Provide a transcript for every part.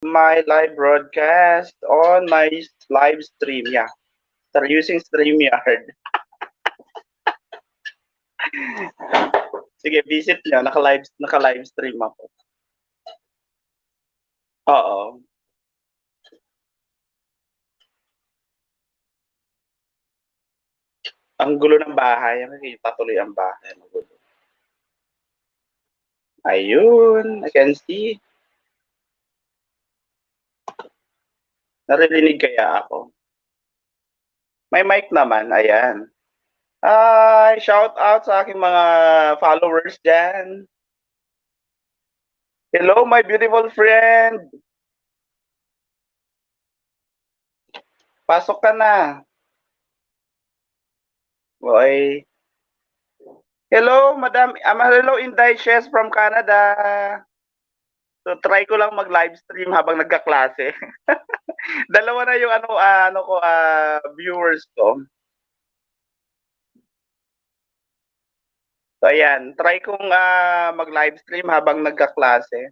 my live broadcast on my live stream. Yeah, start using StreamYard. Sige, visit nyo. Naka-live stream ako. Oo. Ang gulo ng bahay. Nakikita tuloy ang bahay. Magulo. Ayun. I can see. Naririnig kaya ako? May mic naman. Ayan. Hi! Shout out sa aking mga followers dyan. Hello, my beautiful friend. Pasok ka na. Boy. Hello, Madam. Hello, Inday Shes from Canada. So, try ko lang mag-live stream habang nagkaklase. Dalawa na yung viewers ko. So, ayan. Try kong mag-live stream habang nagkaklase.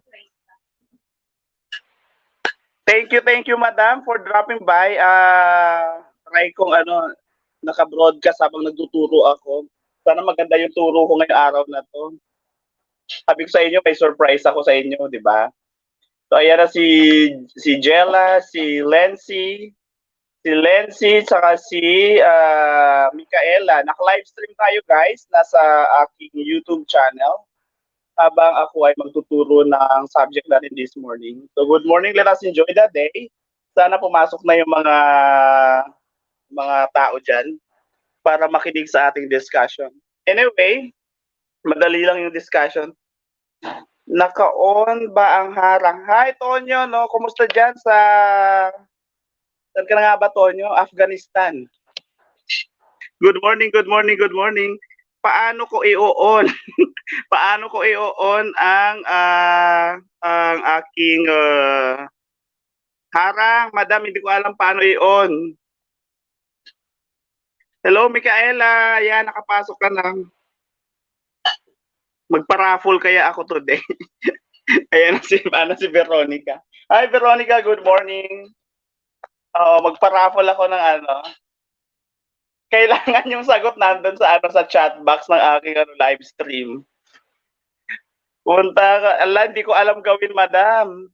Thank you, Madam, for dropping by. Try kong naka-broadcast habang nagtuturo ako. Sana maganda yung turo ko ngayong araw na to. Sabi ko sa inyo, may surprise ako sa inyo, di ba? So, ayan na si Jella, si Lency, saka si Micaela. Naka-live stream tayo, guys. Nasa aking YouTube channel. Habang ako ay magtuturo ng subject natin this morning. So, good morning. Let us enjoy the day. Sana pumasok na yung mga tao dyan para makinig sa ating discussion. Anyway, madali lang yung discussion. Naka-on ba ang harang? Hi, Tonyo, no? Kumusta dyan sa... Saan ka na nga ba, Tonyo? Afghanistan. Good morning. Paano ko i-on? Paano ko i-on ang aking harang? Madam, hindi ko alam paano i-on. Hello, Micaela. Yan, nakapasok ka na. Magpa-raffle kaya ako today. Ayan si Veronica. Hi, Veronica. Good morning. Magpa-raffle ako ng Kailangan yung sagot nandun sa chat box ng aking live stream. Punta ka. Hindi ko alam gawin, madam.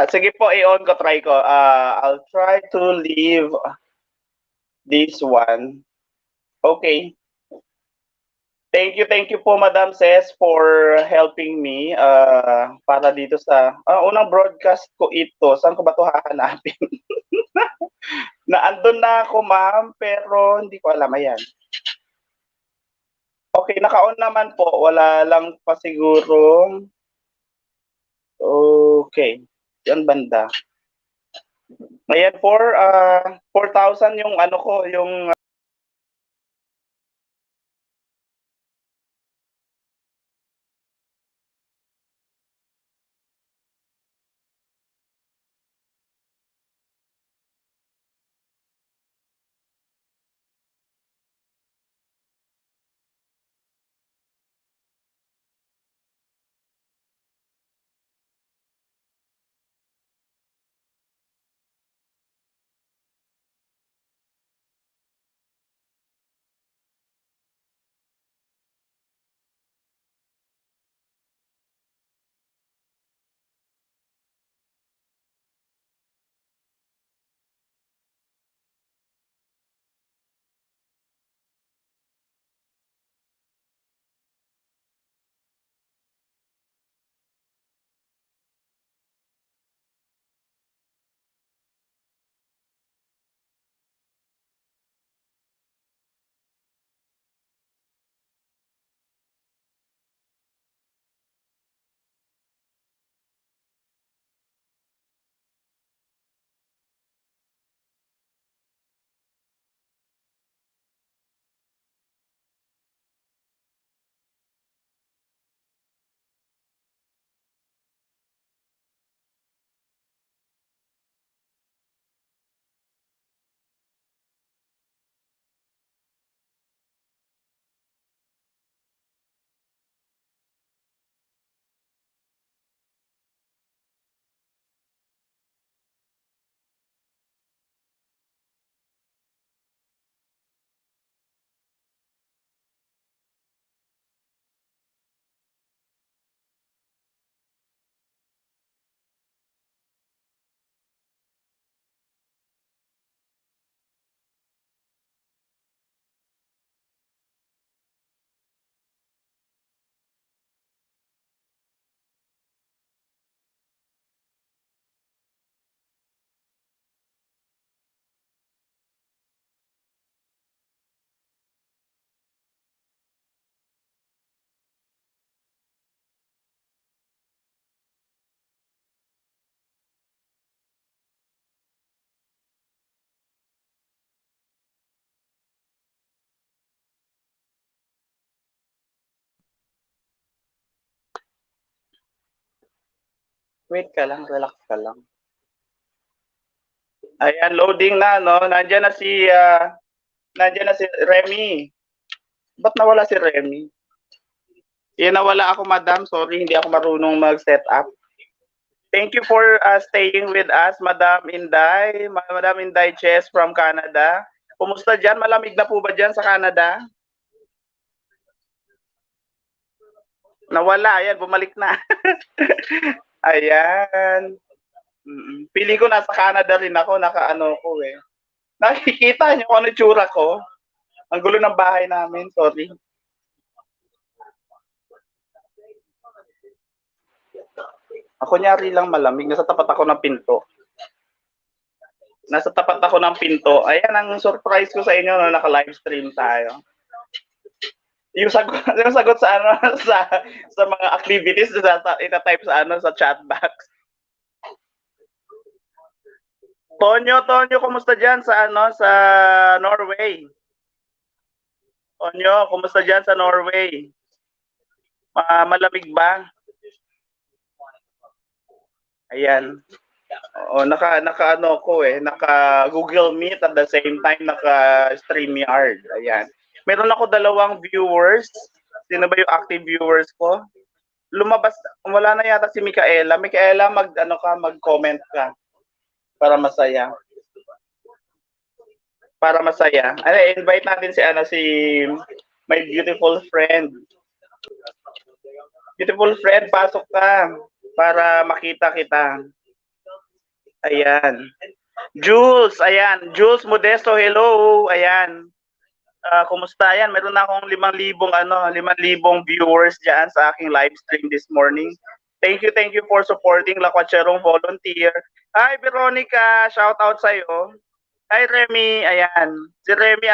Sige po, i-on ko, try ko. I'll try to leave this one. Okay. Thank you po, Madam Ses, for helping me para dito sa unang broadcast ko ito. Saan ko ba ito hahanapin? Naandun na ako, ma'am, pero hindi ko alam. Ayan. Okay, naka-on naman po. Wala lang pa siguro. Okay. Yan banda. Ayan, 4,000 yung yung Wait ka lang, relax ka lang. Ayan, loading na, no? Nandiyan na si Remy. Ba't nawala si Remy? Nawala ako, madam. Sorry, hindi ako marunong mag-set up. Thank you for staying with us, Madam Inday. Madam Inday Chess from Canada. Kumusta dyan? Malamig na po ba dyan sa Canada? Nawala. Ayan, bumalik na. Ayan. Pili ko nasa Canada rin ako. Nakaano ko eh. Nakikita niyo kung ano tsura ko? Ang gulo ng bahay namin. Sorry. Ako nyari lang malamig. Nasa tapat ako ng pinto. Ayan ang surprise ko sa inyo na naka-live stream tayo. Yung sagot sa ano sa mga activities na ita-type sa ano sa chat box. Tonyo, kumusta diyan sa ano sa Norway? Tonyo, kumusta diyan sa Norway? Malamig ba? Ayan. Oo, naka ano ko naka Google Meet at the same time naka StreamYard. Ayan. Meron ako 2 viewers. Sino ba yung active viewers ko? Lumabas, wala na yata si Micaela. Micaela, mag-comment ka para masaya. Invite natin si my beautiful friend. Beautiful friend, pasok ka para makita kita. Ayan. Jules Modesto, hello. Ayan. Kumusta yan? Meron na akong 5,000 viewers diyan sa aking live stream this morning. Thank you for supporting Lakwacherong Volunteer. Hi Veronica, shout out sa iyo. Hi Remy, ayan. Si Remy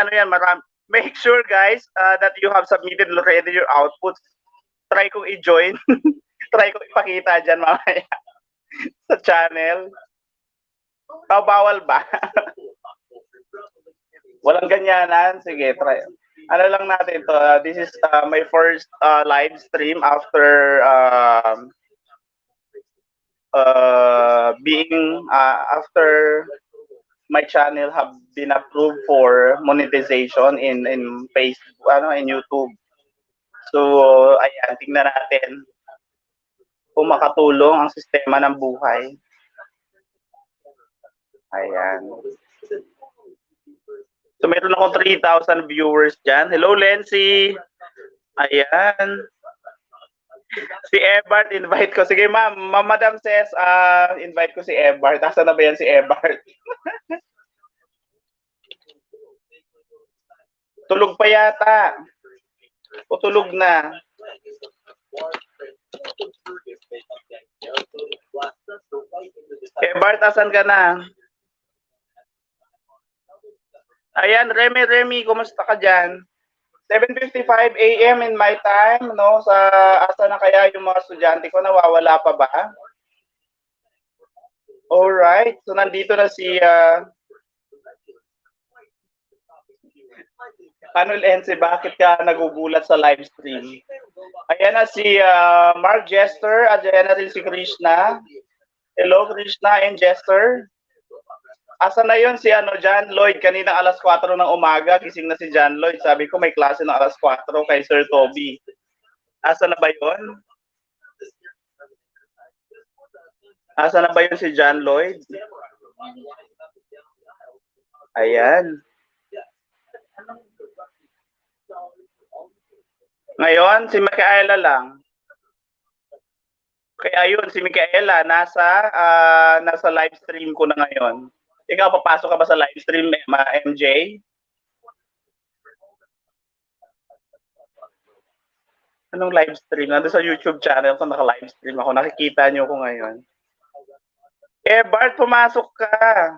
make sure guys that you have submitted already your outputs. Try kong i-join. Try kong ipakita diyan mamaya sa channel. Bawal ba? Walang ganyanan. Sige, try. Ano lang natin to. This is my first live stream after after my channel have been approved for monetization in Facebook, in YouTube. So, ayan, tingnan natin kung makatulong ang sistema ng buhay. Ayan. So, meron akong 3,000 viewers dyan. Hello, Lency. Ayan. Si Ebert, invite ko. Sige, ma'am. Madam says, invite ko si Ebert. Asa na ba yan si Ebert? Tulog pa yata. O tulog na. Ebert, asan ka na? Ayan, Remy, kumusta ka dyan? 7:55 a.m. in my time, no? Asa na kaya yung mga estudyante ko? Nawawala pa ba? Alright, so nandito na si Ano, Lense, bakit ka nagugulat sa live stream? Ayan na si Mark Jester, at ayan na rin si Krishna. Hello, Krishna and Jester. Asa na yun si John Lloyd? Kanina alas 4 ng umaga, gising na si John Lloyd. Sabi ko may klase ng alas 4 kay Sir Toby. Asa na ba yun? Asa na ba yun si John Lloyd? Ayan. Ngayon, si Micaela lang. Kaya yun, si Micaela, nasa live stream ko na ngayon. Ikaw, papasok ka ba sa live stream, MJ? Anong live stream? Nandun sa YouTube channel ko, naka-live stream ako. Nakikita niyo ko ngayon. Bart, pumasok ka.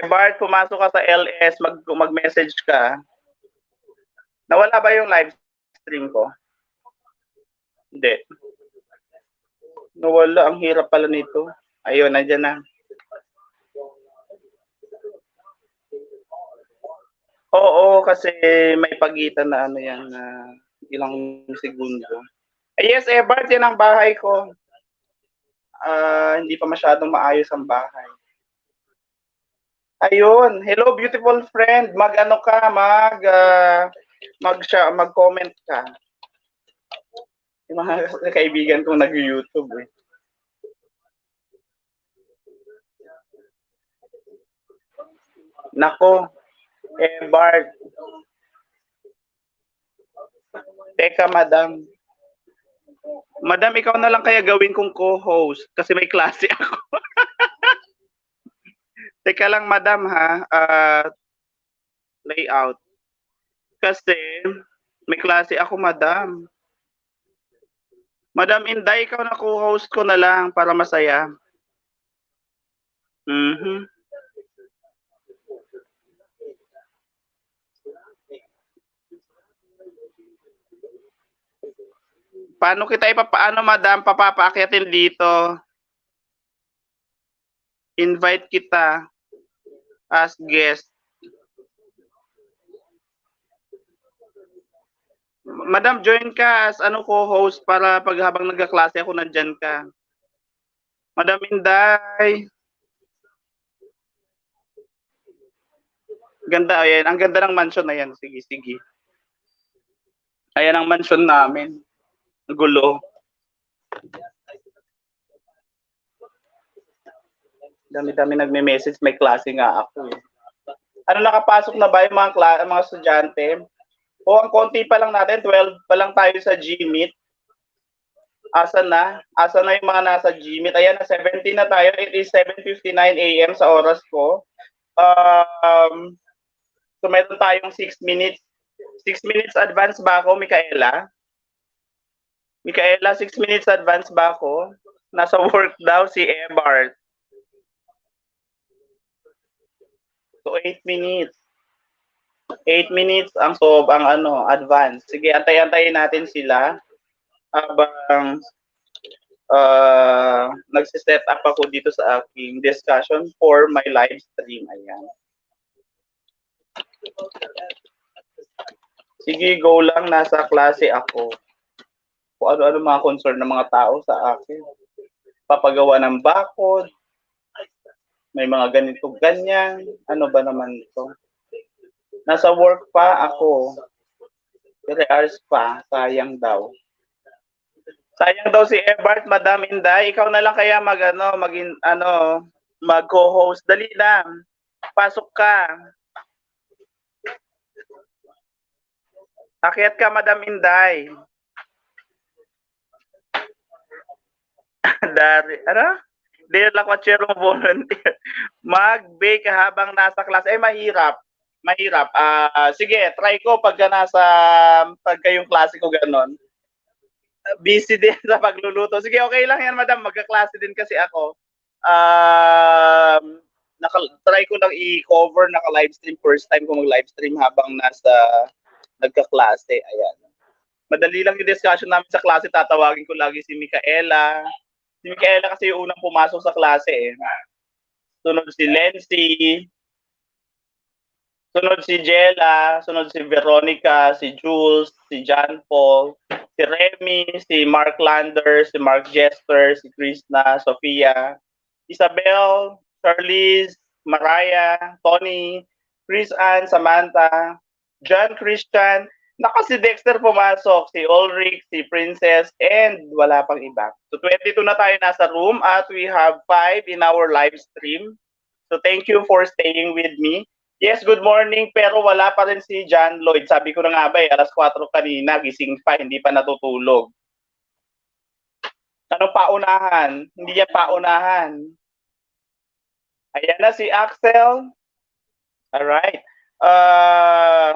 Bart, pumasok ka sa LS, mag-message ka. Nawala ba yung live stream ko? Hindi. Nawala, ang hirap pala nito. Ayun, nandiyan na. Oo, kasi may pagitan na yan na ilang segundo. Yes, Bart, yan ang bahay ko. Hindi pa masyadong maayos ang bahay. Ayun. Hello, beautiful friend. Mag-ano ka, mag-comment ka. Yung mga kaibigan kong nag-YouTube eh. Nako, Bart. Teka, madam. Madam, ikaw na lang kaya gawin kong co-host kasi may klase ako. Teka lang, madam ha. Layout. Kasi may klase ako, madam. Madam Inday, ikaw na co-host ko na lang para masaya. Mhm. Paano kita ipapaano, madam, papapaakyatin dito? Invite kita as guest. Madam, join ka as ano co-host para pag habang nagkaklase ako nandyan ka. Madam Inday. Ganda, ayan. Ang ganda ng mansion na yan. Sige, sige. Ayan ang mansion namin. Gulo. Dami-dami nagme-message. May klase nga ako eh. Ano, nakapasok na ba yung mga estudyante? O ang konti pa lang natin, 12 pa lang tayo sa Gmeet. Asa na? Asa na yung mga nasa Gmeet? Ayan, na 17 na tayo. It is 7:59 AM sa oras ko. So meron tayong 6 minutes. 6 minutes advance ba ako, Micaela? Micaela, 6 minutes advance ba ako? Nasa work daw si Ebart. So 8 minutes. 8 minutes ang advance. Sige, antay-antayin natin sila habang nagsiset up ako dito sa aking discussion for my live stream. Ayan. Sige, go lang. Nasa klase ako. Kung ano-ano mga concern ng mga tao sa akin. Papagawa ng bakod. May mga ganito, ganyan. Ano ba naman ito? Nasa work pa ako. 3 hours pa. Sayang daw. Sayang daw si Ebert, Madam Inday. Ikaw na lang kaya mag-co-host. Dali lang. Pasok ka. Akyat ka, Madam Inday. Dear Lakwachero volunteer. Mag-bake habang nasa class. Mahirap. Mahirap. Sige, try ko pagka yung klase ko ganon. Busy din sa pagluluto. Sige, okay lang yan, madam. Magkaklase din kasi ako. Try ko lang i-cover, naka-livestream. First time ko mag-livestream habang nagkaklase. Ayan. Madali lang yung discussion namin sa klase. Tatawagin ko lagi si Micaela. Si Micaela kasi yung unang pumasok sa klase eh. Sunod si Lency. Sunod si Jella. Sunod si Veronica, si Jules, si John Paul, si Remy, si Mark Lander, si Mark Jester, si Krishna, Sofia, Isabel, Charlize, Mariah, Tony, Chris Ann, Samantha, John Christian. Naka si Dexter pumasok, si Ulrich, si Princess, and wala pang iba. So 22 na tayo nasa room at we have 5 in our live stream. So thank you for staying with me. Yes, good morning, pero wala pa rin si John Lloyd. Sabi ko na nga ba alas 4 kanina, gising pa, hindi pa natutulog. Ano paunahan? Hindi yan paunahan. Ayan na si Axel. Alright.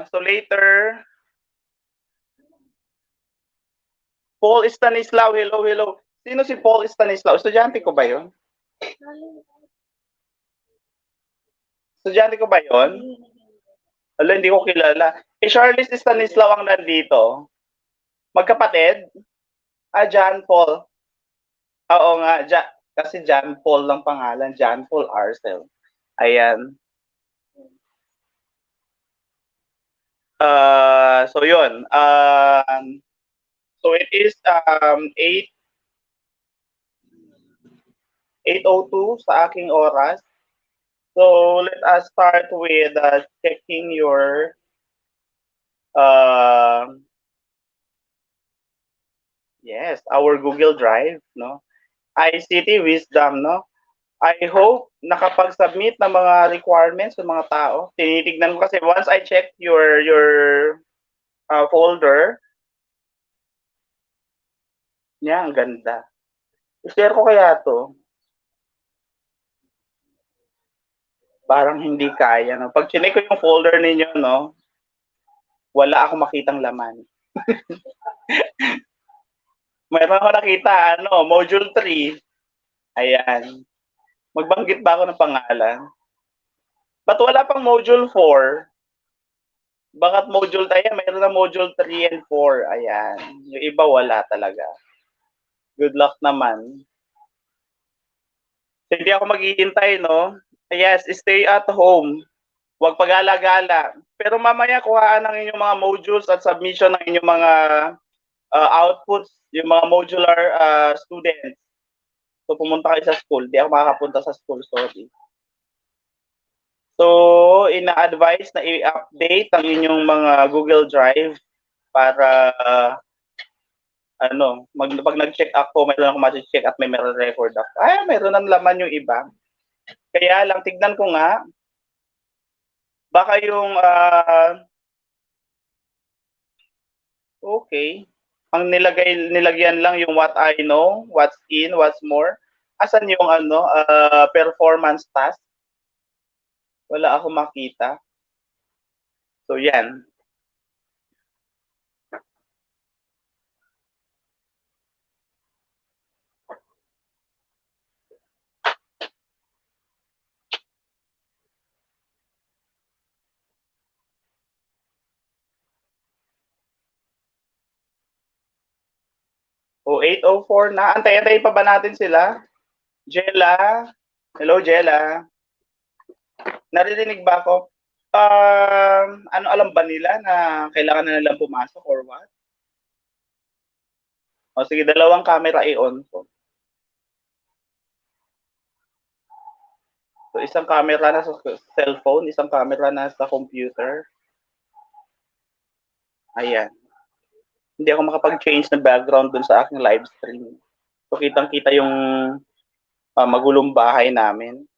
So later, Paul Stanislaw, hello, hello. Sino si Paul Stanislaw? Estudyante ko ba yun? Estudyante ko ba yun? Wala, hindi ko kilala. Charlize Stanislaw ang nandito. Magkapatid? John Paul. Oo nga, kasi John Paul lang pangalan. John Paul Arcel. Ayan. So yun. So it is 8:02 sa aking oras. So let us start with checking your uh, yes, our Google Drive, no? ICT Wisdom, no? I hope nakapag-submit ng mga requirements ng mga tao. Tinitignan ko kasi once I check your folder, niya ang ganda. I-share ko kaya to. Parang hindi kaya, no? Pag chinek ko yung folder ninyo, no? Wala akong makitang laman. Mayroon ako nakita, module 3. Ayan. Magbanggit ba ako ng pangalan? Ba't wala pang module 4? Bakat module tayo, mayroon na module 3 and 4. Ayan. Yung iba wala talaga. Good luck naman. So, hindi ako maghihintay, no? Yes, stay at home. Huwag pag-alagala. Pero mamaya kuhaan ng inyong mga modules at submission ng inyong mga outputs, yung mga modular students. So, pumunta kayo sa school. Di ako makakapunta sa school, sorry. So, ina-advise na i-update ang inyong mga Google Drive para pag nag-check ako, mayroon ako ma-check at may meron record ako. Ay, mayroon ng laman yung iba. Kaya lang, tignan ko nga, baka yung, okay, ang nilagyan lang yung what I know, what's in, what's more. Asan yung performance task? Wala ako makita. So, yan. O, 8:04 na. Antay-antay pa ba natin sila? Jella? Hello, Jella? Naririnig ba ako? Alam ba nila na kailangan na nilang pumasok or what? O sige, dalawang camera i-on ko. So, isang camera na sa cellphone, isang camera na sa computer. Ayan. Hindi ako makapag-change ng background dun sa aking live stream. So, kitang-kita yung magulong bahay namin.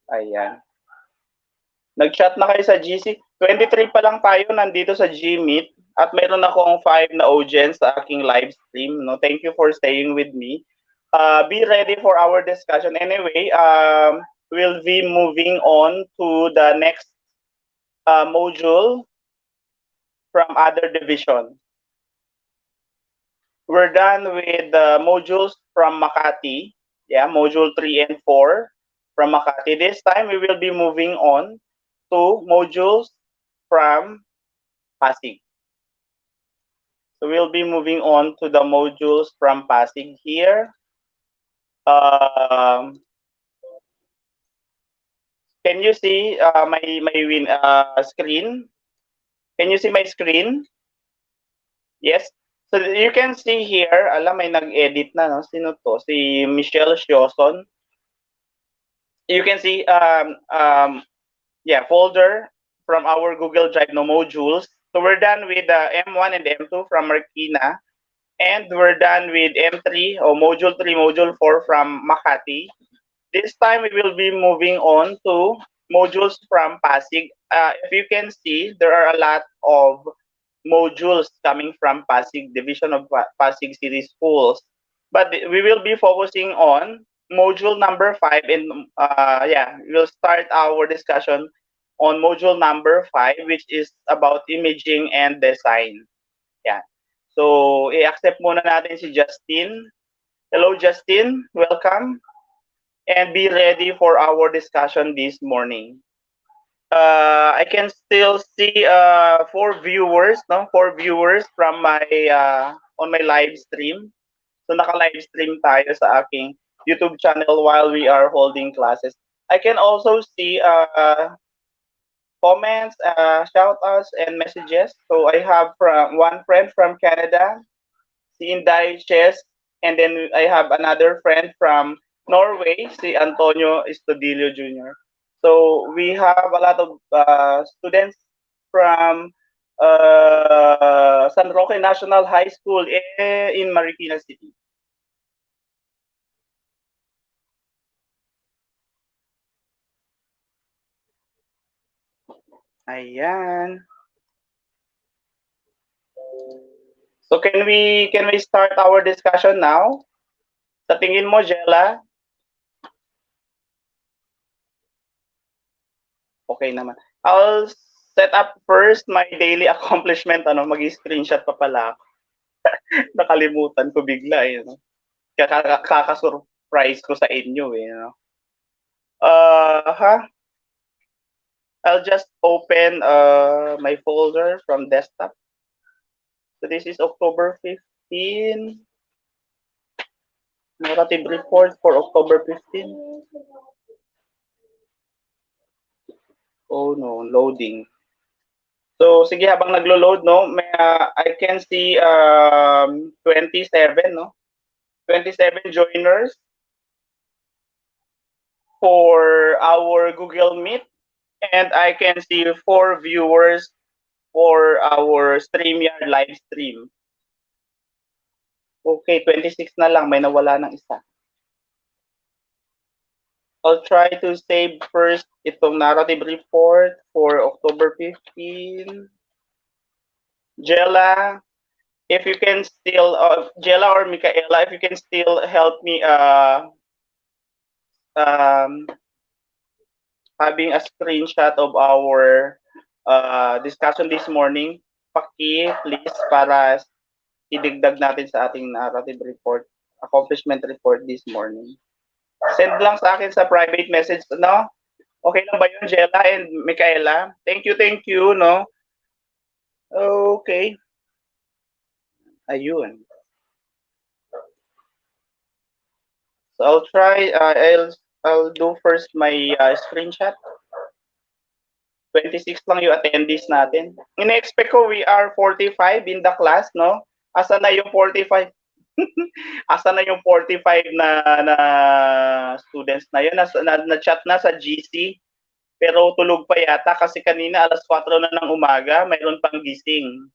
Ayan. Nag-chat na kayo sa GC. 23 pa lang tayo nandito sa Gmeet at meron akong 5 na audience sa aking live stream. No? Thank you for staying with me. Be ready for our discussion. Anyway, we'll be moving on to the next module from other division. We're done with the modules from Makati. Yeah, module 3 and 4 from Makati. This time, we will be moving on to modules from Pasig. So we'll be moving on to the modules from Pasig here. Can you see my screen? Can you see my screen? Yes. So you can see here, may nag-edit na, no? Sino to? Si Michelle Sioson. You can see, folder from our Google Drive, no modules. So we're done with M1 and M2 from Marikina. And we're done with M3 or module 3, module 4 from Makati. This time we will be moving on to modules from Pasig. If you can see, there are a lot of modules coming from Pasig Division of Pasig City Schools. But we will be focusing on module number 5 and we'll start our discussion on module number 5, which is about imaging and design. Yeah. So, i-accept muna natin si Justin. Hello, Justin. Welcome. And be ready for our discussion this morning. I can still see 4 viewers, no? 4 viewers from my on my live stream. So naka-live stream tayo sa aking YouTube channel while we are holding classes. I can also see comments, shout outs, and messages. So I have from one friend from Canada, si Inday Ches, and then I have another friend from Norway, si Antonio Estudillo Jr. So we have a lot of students from San Roque National High School in Marikina City. Ayan. So can we start our discussion now? Sa tingin mo, Jella? Okay naman. I'll set up first my daily accomplishment. Mag-screenshot pa pala ako. Nakalimutan ko bigla eh. No? Kaka-surprise ko sa inyo eh. No? Ha? I'll just open my folder from desktop. So this is October 15. Narrative report for October 15. Oh no, loading. So sige, habang naglo-load, no, I can see 27, no? 27 joiners for our Google Meet, and I can see 4 viewers for our StreamYard live stream. Okay, 26 na lang, may nawala ng isa. I'll try to save first itong narrative report for October 15. Jella, if you can still, Jella or Micaela, if you can still help me having a screenshot of our discussion this morning, please, para idigdag natin sa ating narrative report, accomplishment report this morning. Send lang sa akin sa private message, no? Okay lang ba yun, Jella and Micaela? Thank you, no? Okay. Ayun. So I'll try, I'll do first my screenshot. 26 lang yung attendees natin. Ine-expect ko we are 45 in the class, no? Asa na yung 45? Asa na yung 45 na students na yun? Na chat na sa GC. Pero tulog pa yata kasi kanina alas 4 na ng umaga, mayroon pang gising.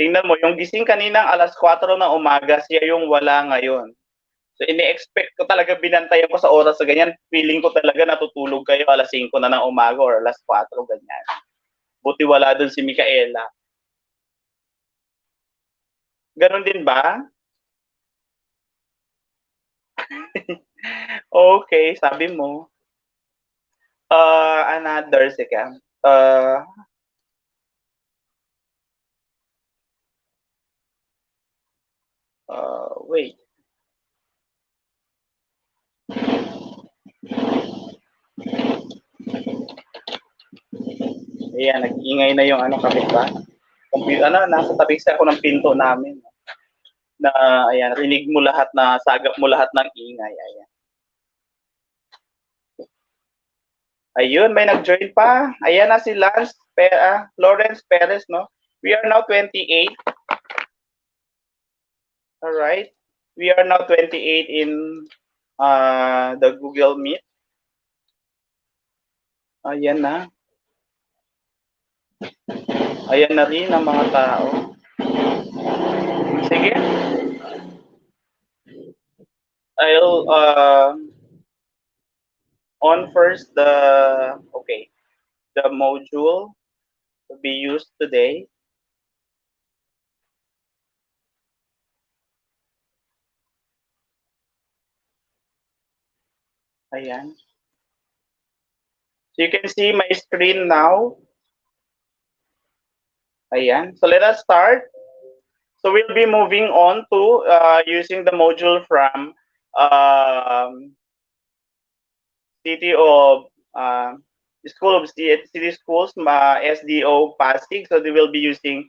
Tingnan mo, yung gising kanina alas 4 ng umaga, siya yung wala ngayon. So ini-expect ko talaga, binantayan ko sa oras sa ganyan. Feeling ko talaga natutulog kayo alas 5 na ng umaga or alas 4, ganyan. Buti wala dun si Micaela. Ganon din ba? Okay, sabi mo. Another second. Wait. Ayan, nag-ingay na yung kapit ba? Nasa tabi sa ako ng pinto namin. Na, ayan, rinig mo lahat na, sagap mo lahat ng ingay. Ayan. Ayun, may nag-join pa. Ayan na si Lawrence Perez, no? We are now 28. All right. We are now 28 in the Google Meet. Ayan na. Ayan na rin ang mga tao. Sige. I'll on first the module to be used today. Ayan. So you can see my screen now. Ayan. So let us start. So we'll be moving on to using the module from City of School of City Schools, SDO Pasig. So they will be using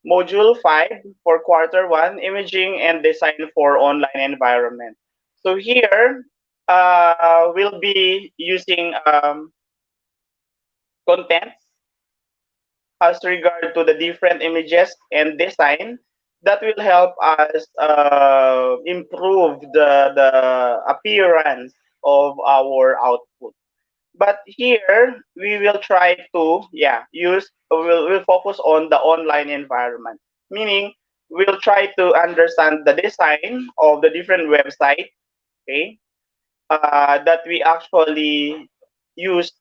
Module 5 for Quarter 1, Imaging and Design for Online Environment. So here, we'll be using contents as regard to the different images and design that will help us improve the appearance of our output. But here we will try to use we'll focus on the online environment, meaning we'll try to understand the design of the different websites, okay, that we actually use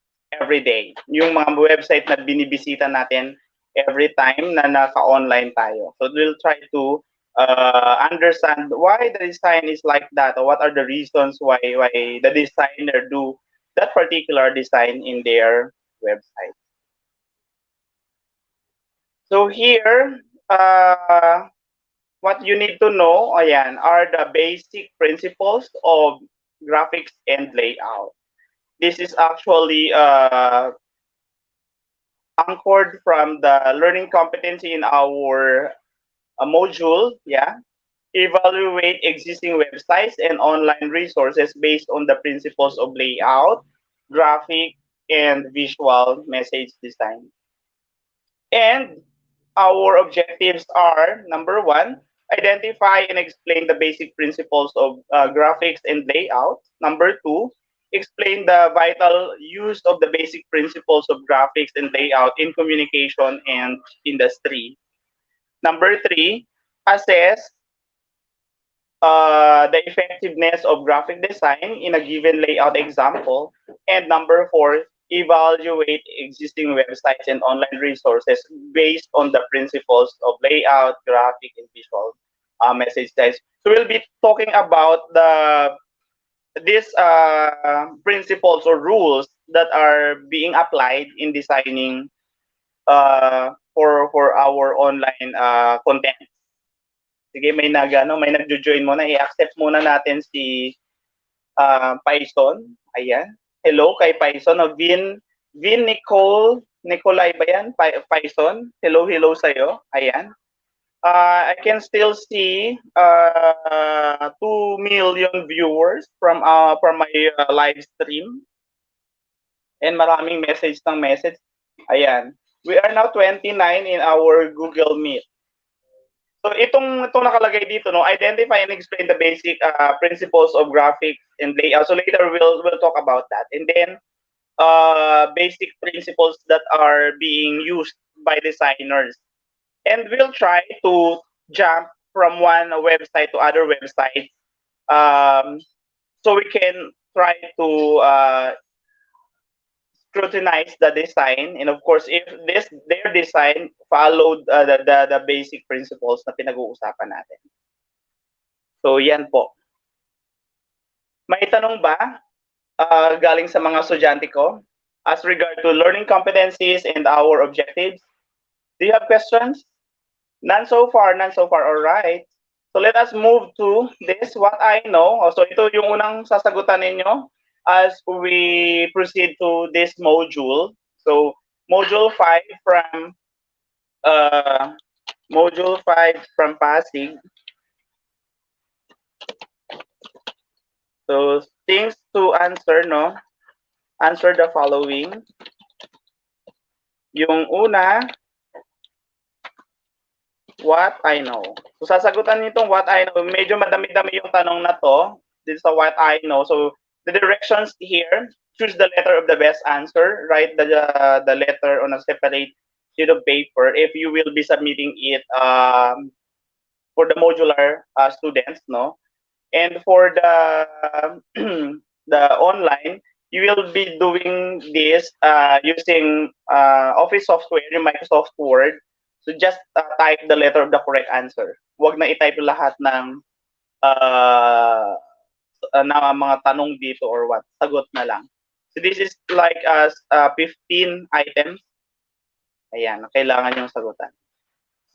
every day. Yung mga website na binibisita natin every time na naka-online tayo. So we'll try to understand why the design is like that, or what are the reasons why the designer do that particular design in their website. So here, what you need to know, ayan, are the basic principles of graphics and layout. This is actually anchored from the learning competency in our module. Yeah, evaluate existing websites and online resources based on the principles of layout, graphic, and visual message design. And our objectives are, number one, identify and explain the basic principles of graphics and layout. Number two, explain the vital use of the basic principles of graphics and layout in communication and industry. Number three, assess the effectiveness of graphic design in a given layout example. And number four, evaluate existing websites and online resources based on the principles of layout, graphic, and visual message design. So we'll be talking about these principles or rules that are being applied in designing for our online content. Sige, may nagjo-join muna. I-accept muna natin si Python. Ayan. Hello kay Python. Vin Nicolay ba yan? Python. Hello sa'yo. Ayan. I can still see 2 million viewers from my live stream. And maraming message. Ayan. We are now 29 in our Google Meet. So itong nakalagay dito, no, identify and explain the basic principles of graphics and layout. So later we'll talk about that. And then basic principles that are being used by designers. And we'll try to jump from one website to other websites, so we can try to scrutinize the design, and of course if their design followed the basic principles na pinag-uusapan natin. So yan po. May tanong ba galing sa mga estudyante ko as regard to learning competencies and our objectives? Do you have questions? None so far. All right. So let us move to this, what I know. So ito yung unang sasagutan ninyo as we proceed to this module. So module 5 from Pasig. So things to answer, no? Answer the following. Yung una, what I know. So sasagutan nitong what I know. Medyo madami-dami yung tanong na to. This is what I know. So the directions here, choose the letter of the best answer. Write the letter on a separate sheet of paper if you will be submitting it for the modular students, no? And for the the online, you will be doing this using Office software, yung Microsoft Word. So just type the letter of the correct answer. Huwag na i-type lahat ng mga tanong dito or what. Sagot na lang. So this is like 15 items. Ayan, kailangan yung sagutan.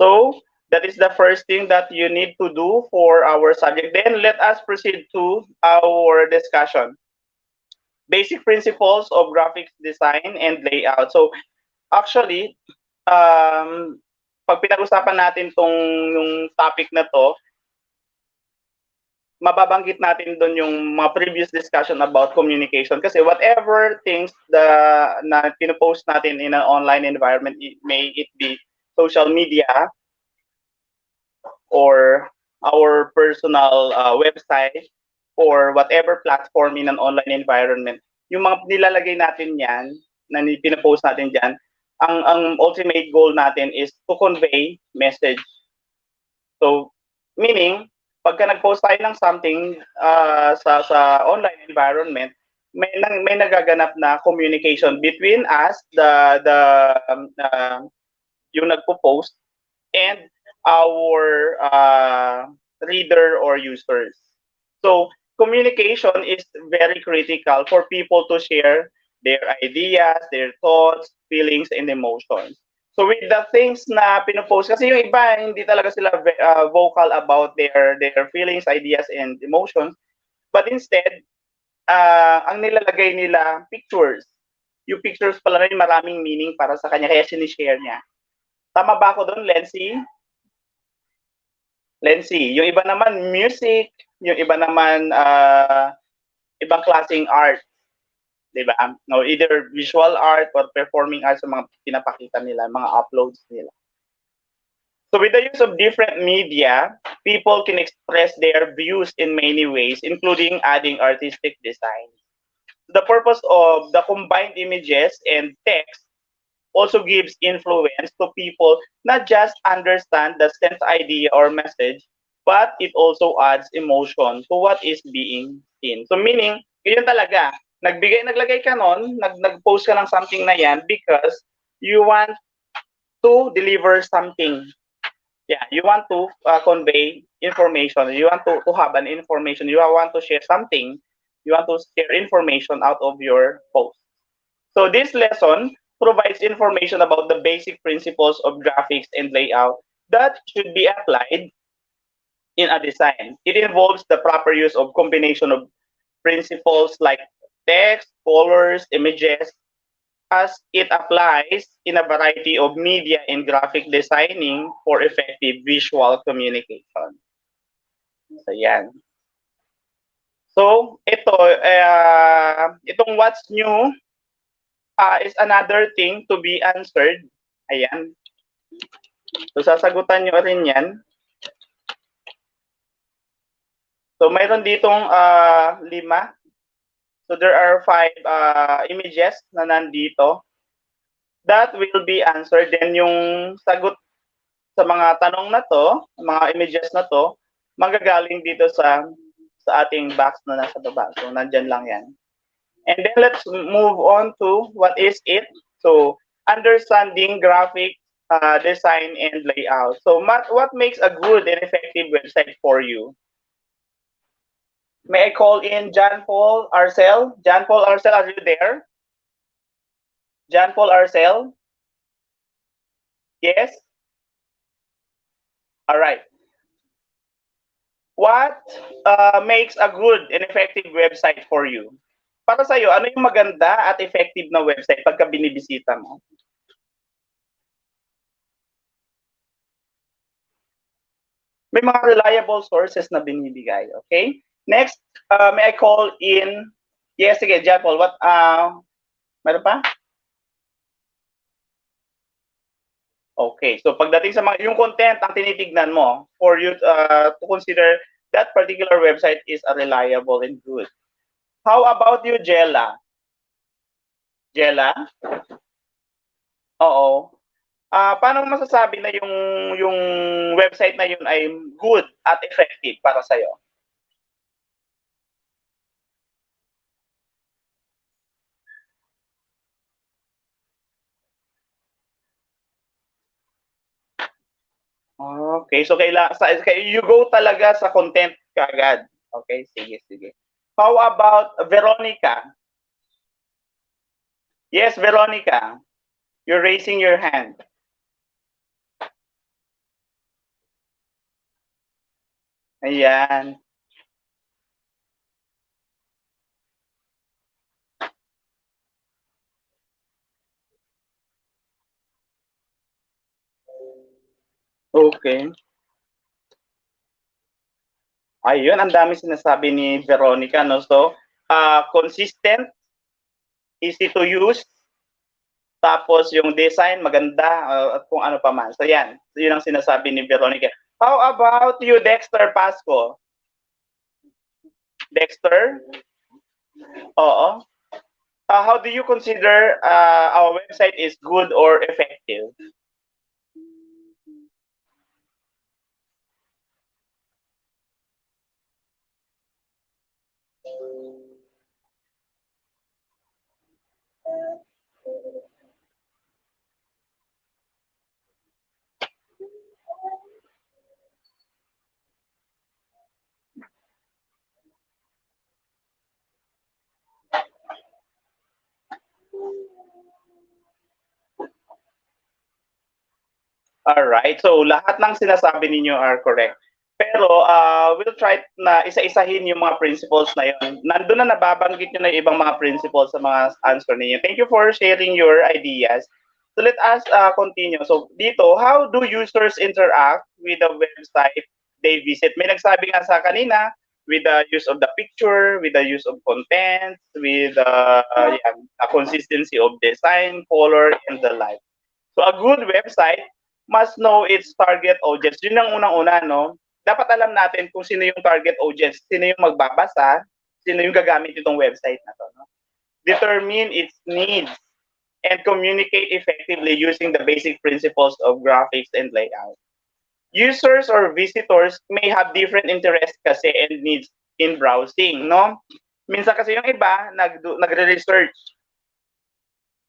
So that is the first thing that you need to do for our subject. Then let us proceed to our discussion. Basic principles of graphics design and layout. So actually, pag pinag-usapan natin yung topic na to, mababanggit natin doon yung mga previous discussion about communication kasi whatever things na pinopost natin in an online environment, may it be social media or our personal website or whatever platform in an online environment, yung mga nilalagay natin yan, na pinopost natin dyan, ang ultimate goal natin is to convey message. So, meaning, pagka nag-post tayo ng something sa online environment, may nagaganap na communication between us, yung nagpo-post, and our reader or users. So, communication is very critical for people to share their ideas, their thoughts, feelings, and emotions. So with the things na pinopost, kasi yung iba, hindi talaga sila vocal about their feelings, ideas, and emotions. But instead, ang nilalagay nila, pictures. Yung pictures pala na yun, maraming meaning para sa kanya, kaya sinishare niya. Tama ba ako doon, Lency? Lency. Yung iba naman, music. Yung iba naman, ibang klaseng art. Diba? No, either visual art or performing arts sa mga pinapakita nila, mga uploads nila. So with the use of different media, people can express their views in many ways, including adding artistic design. The purpose of the combined images and text also gives influence to people not just understand the sense, idea, or message, but it also adds emotion to what is being seen. So meaning, yun talaga, naglagay ka nun, nag-post ka ng something na yan because you want to deliver something. Yeah, you want to convey information. You want to have an information. You want to share something. You want to share information out of your post. So this lesson provides information about the basic principles of graphics and layout that should be applied in a design. It involves the proper use of combination of principles like text, colors, images, as it applies in a variety of media in graphic designing for effective visual communication. So, yan. So, itong what's new is another thing to be answered. Ayan. So, sasagutan nyo rin yan. So, mayroon ditong 5. So, there are 5 images na nandito that will be answered. Then, yung sagot sa mga tanong na to, mga images na to, magagaling dito sa ating box na nasa baba. So, nandyan lang yan. And then, let's move on to what is it. So, understanding graphic design and layout. So, what makes a good and effective website for you? May I call in John Paul Arcel? John Paul Arcel, are you there? John Paul Arcel? Yes? All right. What makes a good and effective website for you? Para sa'yo, ano yung maganda at effective na website pagka binibisita mo? May mga reliable sources na binibigay. Okay? Next, may I call in... Yes, sige, John Paul. What, meron pa? Okay. So, pagdating sa mga... Yung content ang tinitignan mo for you to consider that particular website is a reliable and good. How about you, Jella? Jella? Oo. Paano masasabi na yung website na yun ay good at effective para sa'yo? Okay, so you go talaga sa content kaagad. Okay, sige, sige. How about Veronica? Yes, Veronica. You're raising your hand. Ayan. Okay. Ayun, ang dami sinasabi ni Veronica, no? So, consistent, easy to use, tapos yung design maganda, at kung ano pa man. So, yan. So, yun ang sinasabi ni Veronica. How about you, Dexter Pasco? Dexter? Oo. How do you consider our website is good or effective? Alright. So, lahat ng sinasabi ninyo are correct. Pero, we'll try na isa-isahin yung mga principles na yun. Nandun na nababanggit nyo na yung ibang mga principles sa mga answer ninyo. Thank you for sharing your ideas. So, let us continue. So, dito, how do users interact with the website they visit? May nagsabi nga sa kanina, with the use of the picture, with the use of content, with a consistency of design, color, and the like. So a good website must know its target audience. Yun ang unang-una, no? Dapat alam natin kung sino yung target audience, sino yung magbabasa, sino yung gagamit itong website na to. No? Determine its needs and communicate effectively using the basic principles of graphics and layout. Users or visitors may have different interests kasi and needs in browsing, no? Minsan kasi yung iba nagre-research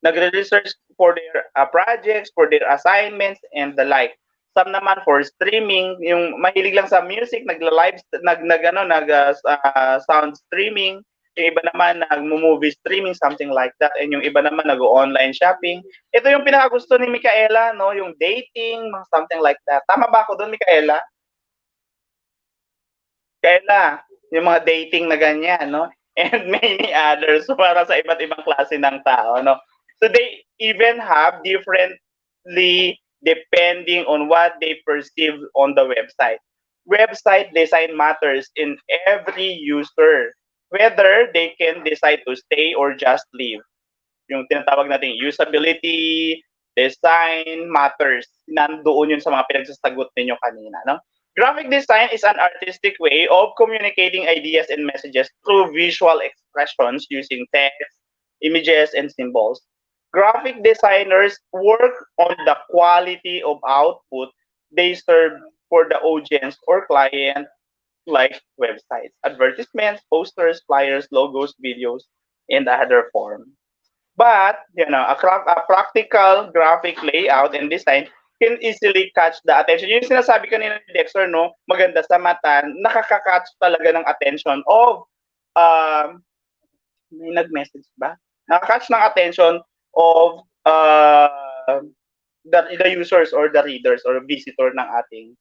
nagre-research for their projects, for their assignments, and the like. Some naman for streaming, yung mahilig lang sa music, nagla-live, sound streaming. Yung iba naman nag-movie streaming, something like that. And yung iba naman nag-online shopping. Ito yung pinakagusto ni Micaela, no? Yung dating, something like that. Tama ba ako doon, Micaela? Kaya yung mga dating na ganyan, no? And many others para sa iba't ibang klase ng tao, no? So they even have differently depending on what they perceive on the website. Website design matters in every user, whether they can decide to stay or just leave. Yung tinatawag nating usability, design matters. Nandoon yun sa mga pinagsasagot ninyo kanina, no? Graphic design is an artistic way of communicating ideas and messages through visual expressions using text, images, and symbols. Graphic designers work on the quality of output they serve for the audience or client, like websites, advertisements, posters, flyers, logos, videos, and other forms. But, a practical graphic layout and design can easily catch the attention. Yung sinasabi kanina ni Dexter, no, maganda sa mata, nakaka-catch talaga ng attention of, may nag-message ba? Nakaka-catch ng attention of the users or the readers or visitor ng ating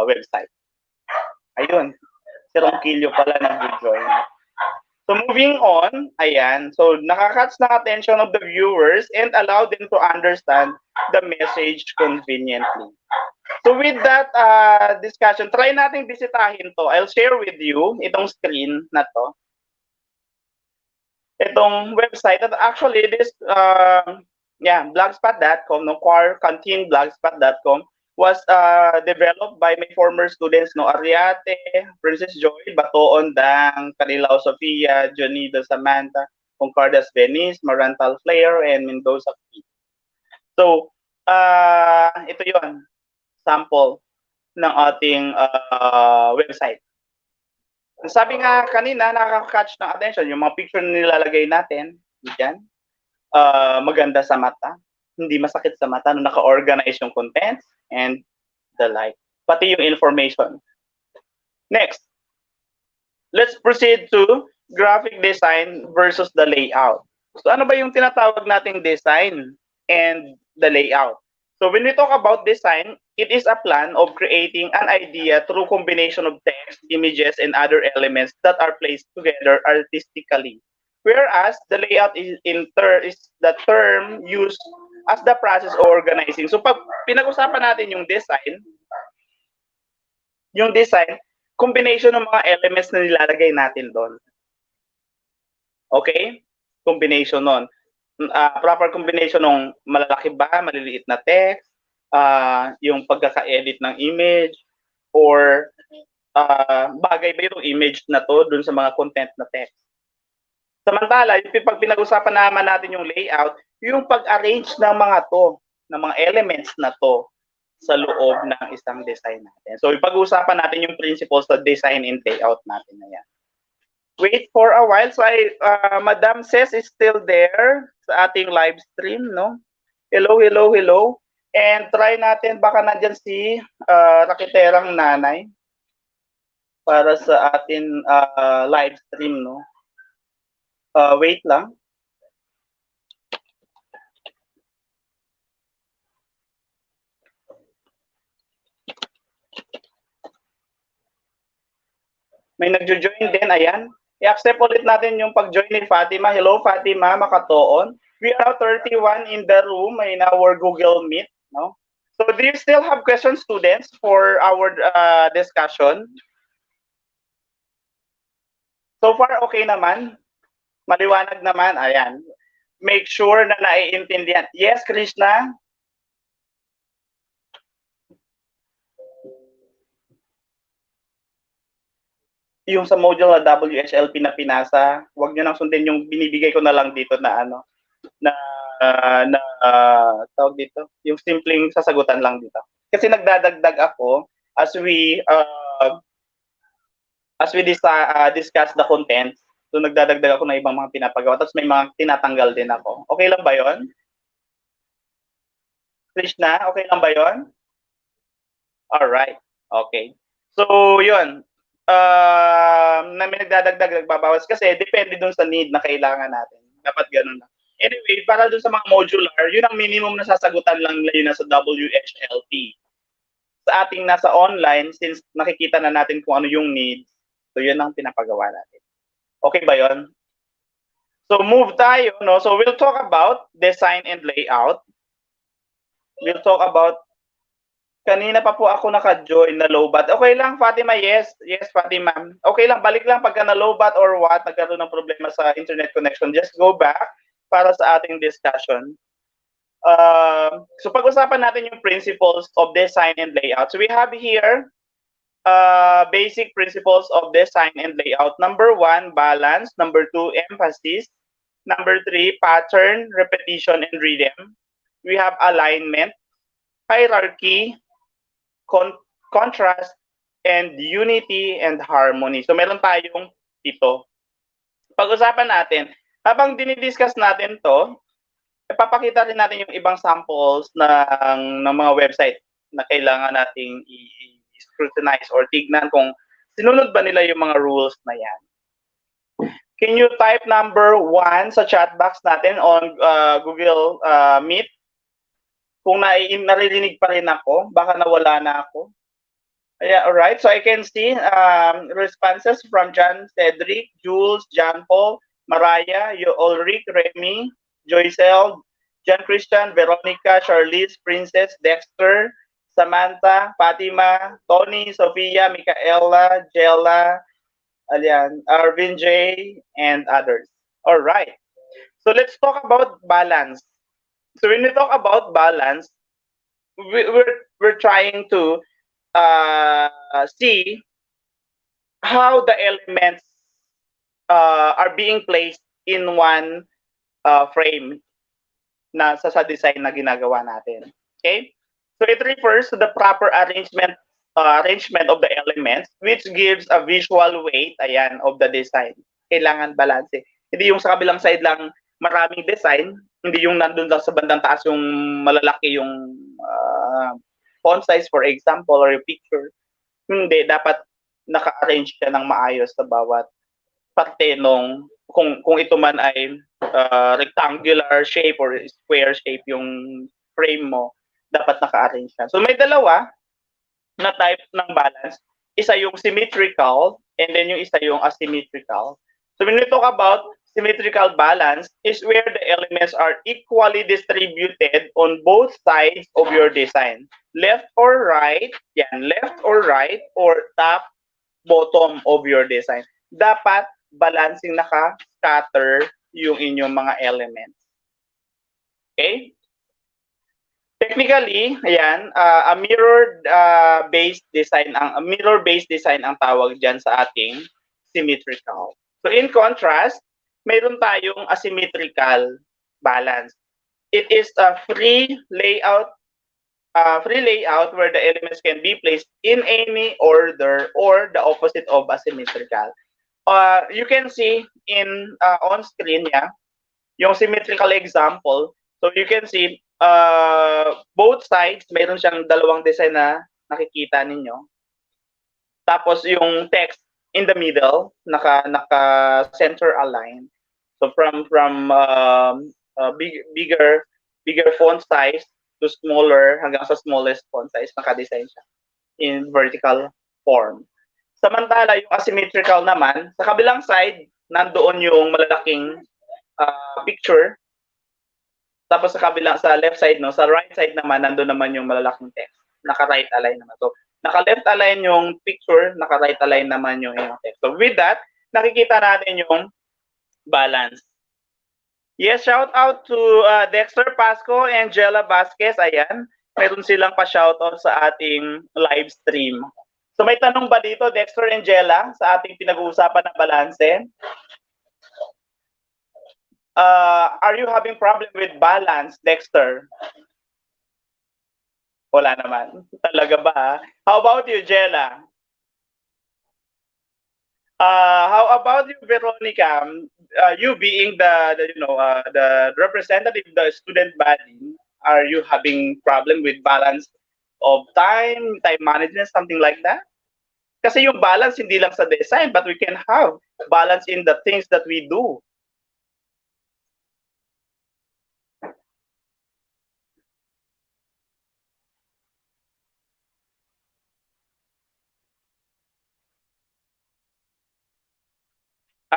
website. Ayun, si Ronquillo pala nag-join. So moving on, ayan, so nakakatch ng attention of the viewers and allow them to understand the message conveniently. So with that discussion, try natin bisitahin to. I'll share with you itong screen na to. Itong website that actually this blogspot.com, no, quarcantinblogspot.com was developed by my former students, no, Ariate, Princess Joy, Batoon Dang, Canilao Sofia, Jonido Samantha, Concordas Venice, Marantal Flair, and Mendoza P. So, ito yon sample ng ating website. Sabi nga kanina, nakaka-catch ng attention yung mga picture na nilalagay natin, diyan. Maganda sa mata, hindi masakit sa mata, no, naka-organize yung contents and the like. Pati yung information. Next, let's proceed to graphic design versus the layout. So ano ba yung tinatawag nating design and the layout? So when we talk about design, it is a plan of creating an idea through combination of text, images, and other elements that are placed together artistically. Whereas the layout is the term used as the process of organizing. So pag pinag-usapan natin yung design, combination ng mga elements na nilalagay natin doon. Okay? Combination nun. Proper combination ng malalaki ba, maliliit na text, yung pagkaka-edit ng image, or bagay ba yung image na to dun sa mga content na text. Samantala, pag pinag-usapan naman natin yung layout, yung pag-arrange ng mga to, ng mga elements na to sa loob ng isang design natin. So, ipag-usapan natin yung principles sa design and layout natin na yan. Wait for a while. So, Madam Ses is still there sa ating live stream, no? Hello, hello, hello. And try natin, baka nandyan si Rakiterang Nanay para sa atin live stream, no? Wait lang. May nagjo-join din, ayan. I-accept ulit natin yung pag-join ni Fatima. Hello, Fatima, makatoon. We are 31 in the room in our Google Meet, no? So, do you still have questions, students, for our discussion? So far, okay naman. Maliwanag naman, ayan. Make sure na naiintindihan. Yes, Krishna? Yung sa module na WHLP na pinasa, wag nyo nang sundin yung binibigay ko na lang dito na ano, tawag dito, yung simpleng sasagutan lang dito. Kasi nagdadagdag ako as we discuss the content. So nagdadagdag ako ng ibang mga pinapagawa, tapos may mga tinatanggal din ako. Okay lang ba 'yon? Krishna, okay lang ba 'yon? All right. Okay. So 'yun. Na may nagdadagdag, nagbabawas kasi depende dun sa need na kailangan natin. Dapat ganun lang. Anyway, para dun sa mga modular, yun ang minimum na sasagutan lang nila yun nasa WHLP. Sa ating nasa online, since nakikita na natin kung ano yung needs, so yun ang pinapagawa natin. Okay ba yun? So move tayo, no? So we'll talk about design and layout. We'll talk about kanina pa po ako naka-join na lowbat. Okay lang, Fatima, yes. Yes, Fatima. Okay lang, balik lang pagka na lowbat or what, nagkaroon ng problema sa internet connection. Just go back para sa ating discussion. So pag-usapan natin yung principles of design and layout. So we have here basic principles of design and layout. Number 1, balance. Number 2, emphasis. Number 3, pattern, repetition, and rhythm. We have alignment, hierarchy, contrast, and unity and harmony. So meron tayong ito. Pag-usapan natin, habang dinidiscuss natin to, ipapakita rin natin yung ibang samples ng mga website na kailangan nating i-scrutinize or tignan kung sinunod ba nila yung mga rules na yan. Can you type number 1 sa chat box natin on Google Meet? Kung naririnig pa rin ako, baka nawala na ako. Yeah, all right. So I can see responses from John Cedric, Jules, John Paul, Mariah, Ulrich, Remy, Joycel, John Christian, Veronica, Charlize, Princess, Dexter, Samantha, Fatima, Tony, Sofia, Micaela, Jella, Arvin J, and others. All right. So let's talk about balance. So when we talk about balance, we're trying to see how the elements are being placed in one frame na sa design na ginagawa natin. Okay? So it refers to the proper arrangement of the elements which gives a visual weight of the design. Kailangan balance. Hindi yung sa kabilang side lang maraming design, hindi yung nandun lang sa bandang taas yung malalaki yung font size, for example, or yung picture. Hindi, dapat naka-arrange siya ng maayos sa bawat parte nung kung ito man ay rectangular shape or square shape yung frame mo, dapat naka-arrange siya. So may dalawa na type ng balance. Isa yung symmetrical and then yung isa yung asymmetrical. So when we talk about symmetrical balance is where the elements are equally distributed on both sides of your design. Left or right, left or right, or top, bottom of your design. Dapat balancing naka-scatter yung inyong mga elements. Okay? Technically, ayan, a mirror-based design ang tawag diyan sa ating symmetrical. So in contrast, mayroon tayong asymmetrical balance. It is a free layout where the elements can be placed in any order or the opposite of asymmetrical. You can see in on screen yung symmetrical example. So you can see both sides, mayroon siyang dalawang design na nakikita ninyo. Tapos yung text in the middle, naka center align. So from bigger font size to smaller hanggang sa smallest font size, naka-design siya in vertical form. Samantala, yung asymmetrical naman, sa kabilang side, nandoon yung malalaking picture. Tapos sa left side, no, sa right side naman, nandoon naman yung malalaking text. Naka-right align naman. So, naka-left align yung picture, naka-right align naman yung text. So, with that, nakikita natin yung balance. Yes, shout out to Dexter Pasco and Jella Vasquez. Ayan, meron silang pa-shoutout sa ating live stream. So may tanong ba dito, Dexter and Jella, sa ating pinag-uusapan na balanse? Are you having problem with balance, Dexter? Wala naman. Talaga ba? How about you, Jella? How about you, Veronica? You being the representative of the student body, are you having problem with balance of time management, something like that? Kasi yung balance hindi lang sa design, but we can have balance in the things that we do.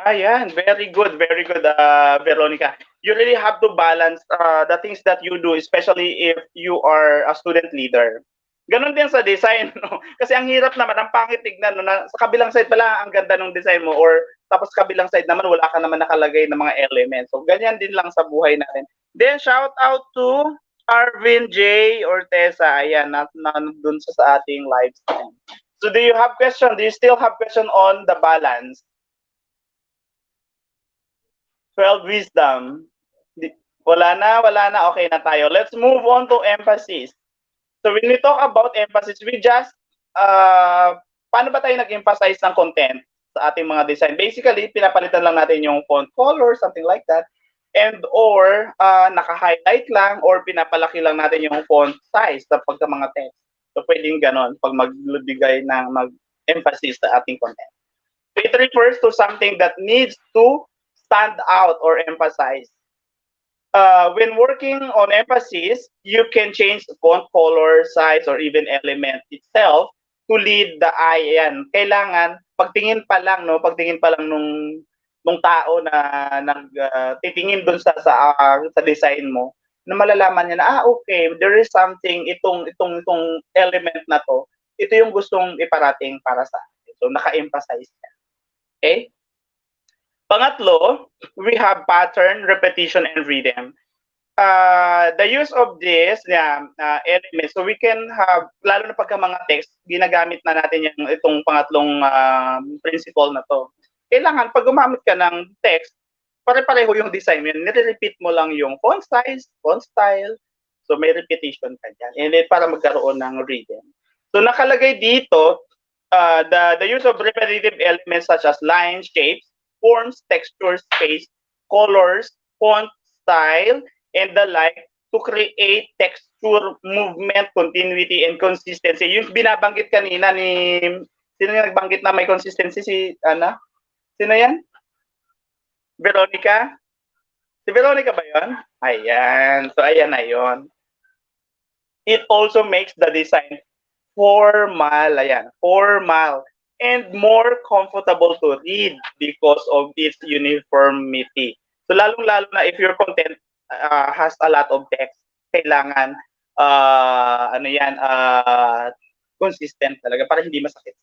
Yan. Very good, Veronica. You really have to balance the things that you do, especially if you are a student leader. Ganon din sa design, no? Kasi ang hirap naman, ang pangit tignan, no? Na sa kabilang side pala, ang ganda ng design mo, or tapos kabilang side naman, wala ka naman nakalagay ng mga elements. So, ganyan din lang sa buhay natin. Then, shout out to Arvin J. Ortesa. Ayan, nandun sa ating live stream. So, do you have question? Do you still have question on the balance? 12 wisdom. Wala na. Okay na tayo. Let's move on to emphasis. So when we talk about emphasis, we just, paano ba tayo nag-emphasize ng content sa ating mga design? Basically, pinapalitan lang natin yung font color, something like that. And or, naka-highlight lang or pinapalaki lang natin yung font size sa pagka mga text. So pwedeng ganon pag magbigay ng mag-emphasis sa ating content. So it refers to something that needs to stand out or emphasize. When working on emphasis, you can change the font color, size, or even element itself to lead the eye. Yan. Kailangan, pagtingin pa lang nung tao na titingin dun sa design mo, na malalaman niya na, okay, there is something, itong element na to, ito yung gustong iparating para sa atin. So, naka-emphasize niya. Okay? Pangatlo, we have pattern, repetition, and rhythm. The use of this elements, so we can have, lalo na pagka mga text, ginagamit na natin itong pangatlong principle na to. Kailangan, pag gumamit ka ng text, pare-pareho yung design mo, nire-repeat mo lang yung font size, font style, so may repetition ka dyan. And then, para magkaroon ng rhythm. So, nakalagay dito, the use of repetitive elements such as lines, shapes, forms, textures, space, colors, font, style, and the like to create texture, movement, continuity, and consistency. Yung binabanggit kanina ni, sino yung nagbanggit na may consistency? Si, Sino yan? Veronica? Si Veronica ba yun? Ayan. So, ayan na yun. It also makes the design formal. Ayan. Formal. And more comfortable to read because of its uniformity. So lalong-lalo na if your content has a lot of text, kailangan consistent talaga para hindi masakit.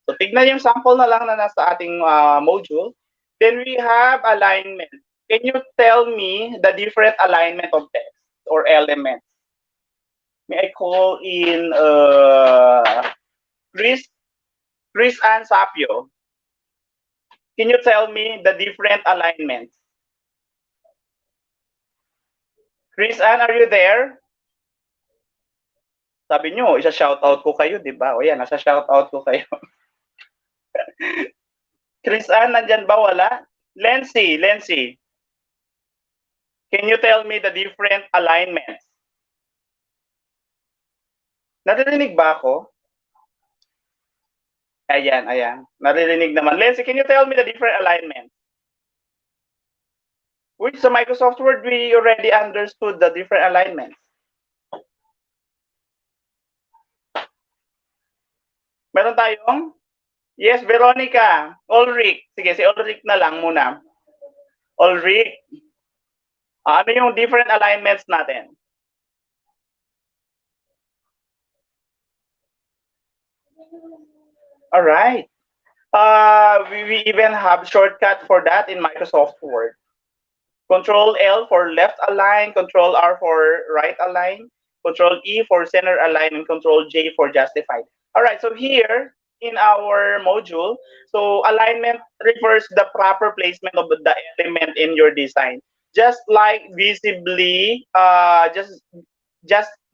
So tignan yung sample na lang na nasa ating module. Then we have alignment. Can you tell me the different alignment of text or elements? May I call in Chris Ann Sapio? Can you tell me the different alignments? Chris Ann, are you there? Sabi nyo, isa-shoutout ko kayo, di ba? O yan, nasa-shoutout ko kayo. Chris Ann, nandyan ba? Wala? Lency. Can you tell me the different alignments? Naririnig ba ako? Ayan. Naririnig naman. Lency, can you tell me the different alignments? With sa Microsoft Word, we already understood the different alignments. Meron tayong? Yes, Veronica. Ulrich. Sige, si Ulrich na lang muna. Ulrich. Ano yung different alignments natin? All right. We even have shortcut for that in Microsoft Word. Control L for left align, Control R for right align, Control E for center align, and Control J for justified. All right, so here in our module, so alignment refers the proper placement of the element in your design. Just like visibly, just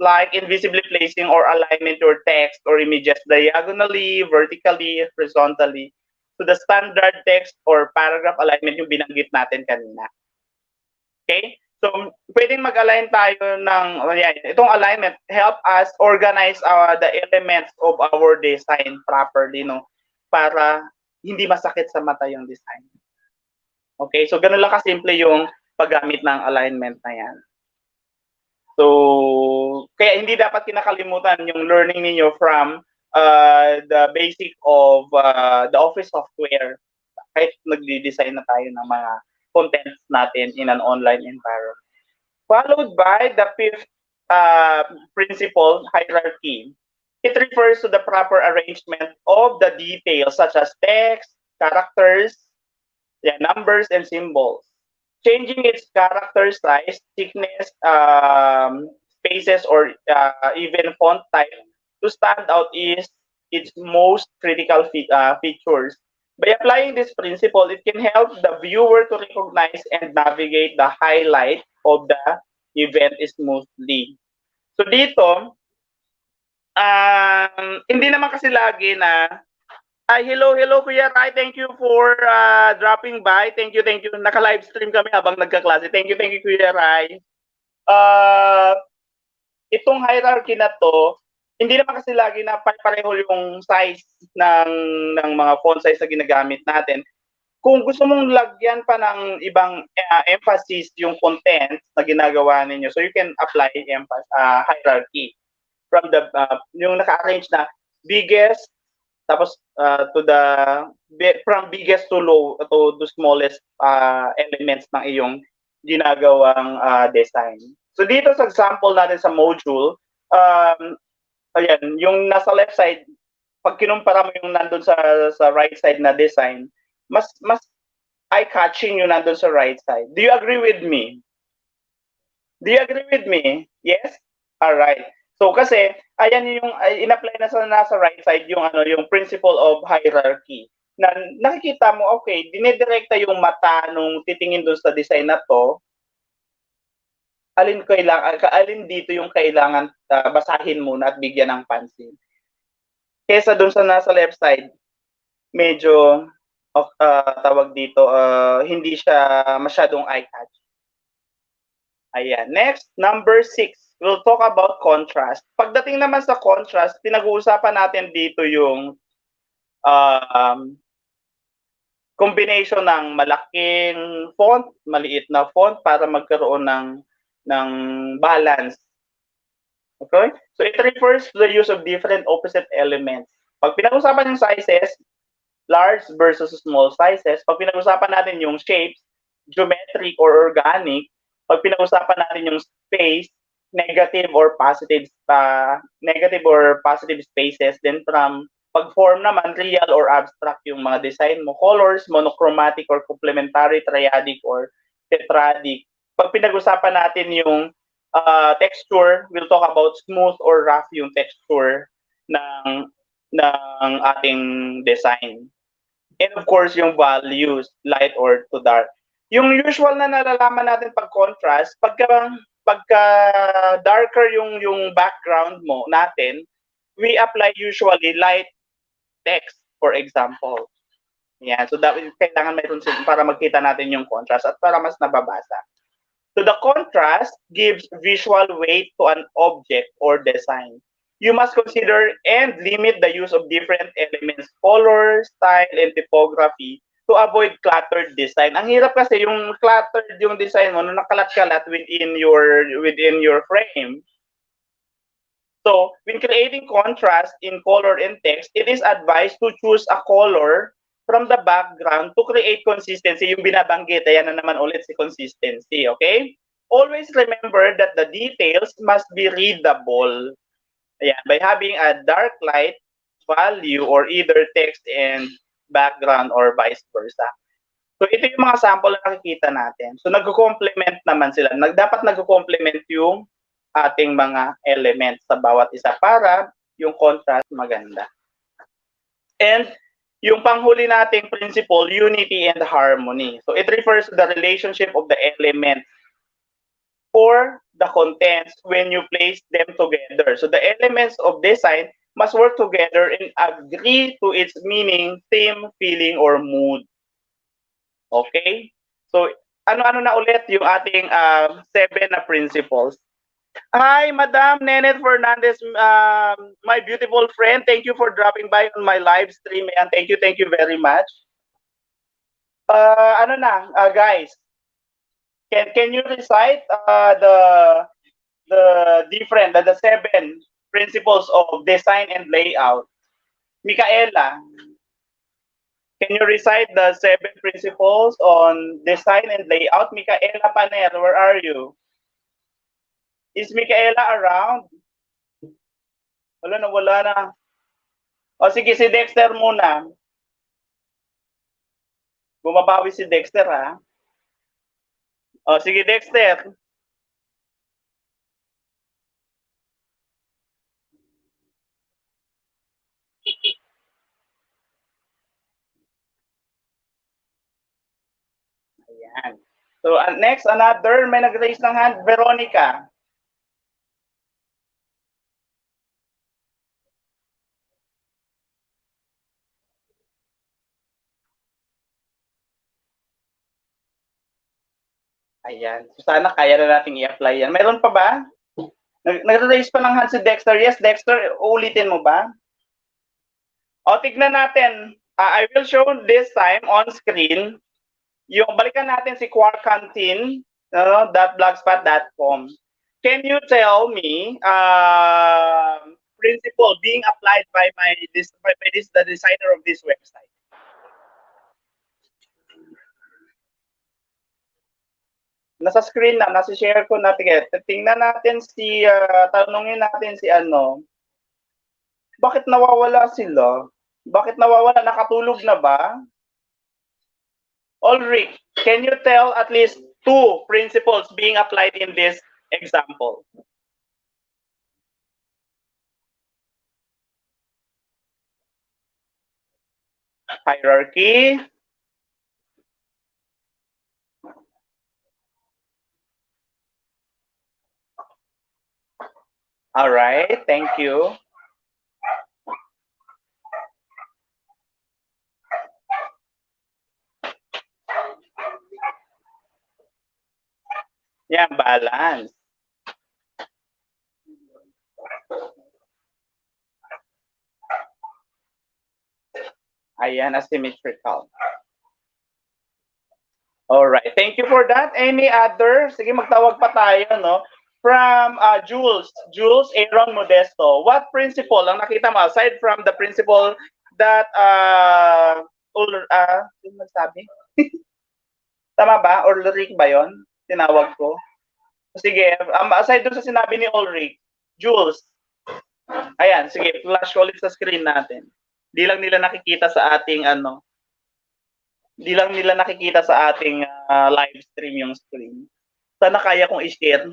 like invisibly placing or alignment your text or images diagonally, vertically, horizontally to the standard text or paragraph alignment yung binanggit natin kanina. Okay? So, pwedeng mag-align tayo ng, itong alignment help us organize the elements of our design properly, no? Para hindi masakit sa mata yung design. Okay? So, ganun lang kasimple yung paggamit ng alignment na yan. So, kaya hindi dapat kinakalimutan yung learning ninyo from the basic of the office software. Kahit nagdi-design na tayo ng mga contents natin in an online environment. Followed by the fifth principle, hierarchy. It refers to the proper arrangement of the details such as text, characters, numbers, and symbols. Changing its character size, thickness, spaces, or even font type to stand out is its most critical features. By applying this principle, it can help the viewer to recognize and navigate the highlight of the event smoothly. So dito, hindi naman kasi lagi na hello Kuya Rai, thank you for dropping by. Thank you. Naka-live stream kami habang nagkaklase. Thank you Kuya Rai. Itong hierarchy na to, hindi naman kasi lagi na pareho yung size ng mga font size na ginagamit natin. Kung gusto mong lagyan pa ng ibang emphasis yung content na ginagawa ninyo, so you can apply hierarchy from the yung naka-arrange na biggest tapos from biggest to low to the smallest elements ng iyong ginagawang design. So dito sa example natin sa module, ayan, yung nasa left side, pag kinumpara mo yung nandun sa right side na design, mas eye-catching yung nandun sa right side. Do you agree with me? Yes? All right. So kasi ayan yung in-apply na sa nasa right side yung yung principle of hierarchy. Na nakikita mo, okay, dinidirekta yung mata nung titingin doon sa design na to. Alin dito yung kailangan basahin muna at bigyan ng pansin. Kesa doon sa nasa left side, medyo tawag dito, hindi siya masyadong eye-catch. Ayan. Next, number 6. We'll talk about contrast. Pagdating naman sa contrast, pinag-uusapan natin dito yung combination ng malaking font, maliit na font para magkaroon ng balance. Okay? So it refers to the use of different opposite elements. Pag pinag-usapan yung sizes, large versus small sizes, pag pinag-usapan natin yung shapes, geometric or organic, pag pinag-usapan natin yung space, negative or positive spaces, then from Pag form naman, real or abstract yung mga design mo. Colors, monochromatic or complementary, triadic or tetradic. Pag pinag-usapan natin yung texture, we'll talk about smooth or rough yung texture ng ating design. And of course, yung values, light or to dark. Yung usual na nalalaman natin pag contrast, pagka darker yung background mo natin, we apply usually light text, for example. Yan. So, kailangan mayroon para magkita natin yung contrast at para mas nababasa. So, the contrast gives visual weight to an object or design. You must consider and limit the use of different elements, color, style, and typography to avoid cluttered design. Ang hirap kasi yung cluttered yung design mo, nakalat-kalat within your frame. So, when creating contrast in color and text, it is advised to choose a color from the background to create consistency. Yung binabanggit, ayan na naman ulit si consistency, okay? Always remember that the details must be readable. Ayan, by having a dark light value or either text and background or vice versa. So, ito yung mga sample na nakikita natin. So, nag-complement naman sila. Dapat nag-complement yung ating mga elements sa bawat isa para yung contrast maganda. And yung panghuli nating principle, unity and harmony. So it refers to the relationship of the elements or the contents when you place them together. So the elements of design must work together and agree to its meaning, theme, feeling, or mood. Okay? So ano-ano na ulit yung ating 7 na principles. Hi, Madam Nenet Fernandez, my beautiful friend. Thank you for dropping by on my live stream. And thank you very much. Guys, can you recite the 7 principles of design and layout? Micaela, can you recite the 7 principles on design and layout? Micaela Paner, where are you? Is Micaela around? Wala na. O sige, si Dexter muna. Bumabawi si Dexter, ha? O sige, Dexter. Ayan. So, next, another, may nag-raise ng hand, Veronica. Ayan. So, sana kaya na nating i-apply yan. Meron pa ba? Nag-raise pa ng hand si Dexter. Yes, Dexter, uulitin mo ba? O, tignan natin. I will show this time on screen. Yung balikan natin si quarkcanteen.blogspot.com. Can you tell me principle being applied by the designer of this website? Nasa screen na, nasa share ko na. Tingnan natin tanungin natin si ano. Bakit nawawala sila? Bakit nawawala? Nakatulog na ba? Ulrich, can you tell at least 2 principles being applied in this example? Hierarchy. All right, thank you. Yan, balance. Ayan, asymmetrical. All right, thank you for that. Any other? Sige, magtawag pa tayo, no? From Jules Aaron Modesto. What principle ang nakita mo aside from the principle that sino nagsabi? Tama ba? Ulrich ba 'yon? Tinawag ko. Sige, aside doon sa sinabi ni Ulrich, Jules. Ayan, sige, flash ko ulit sa screen natin. Di lang nila nakikita sa ating di lang nila nakikita sa ating live stream yung screen. Sana kaya kong i-share.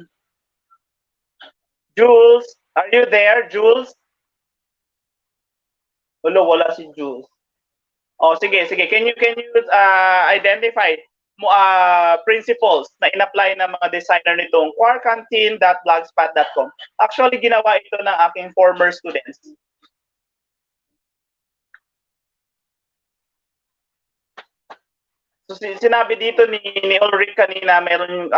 Jules, are you there, Jules? Wala si Jules. Oh, sige. Can you identify principles na in-apply ng mga designer nitong quarantine.blogspot.com? Actually, ginawa ito ng aking former students. So, sinabi dito ni Ulrich kanina, mayroon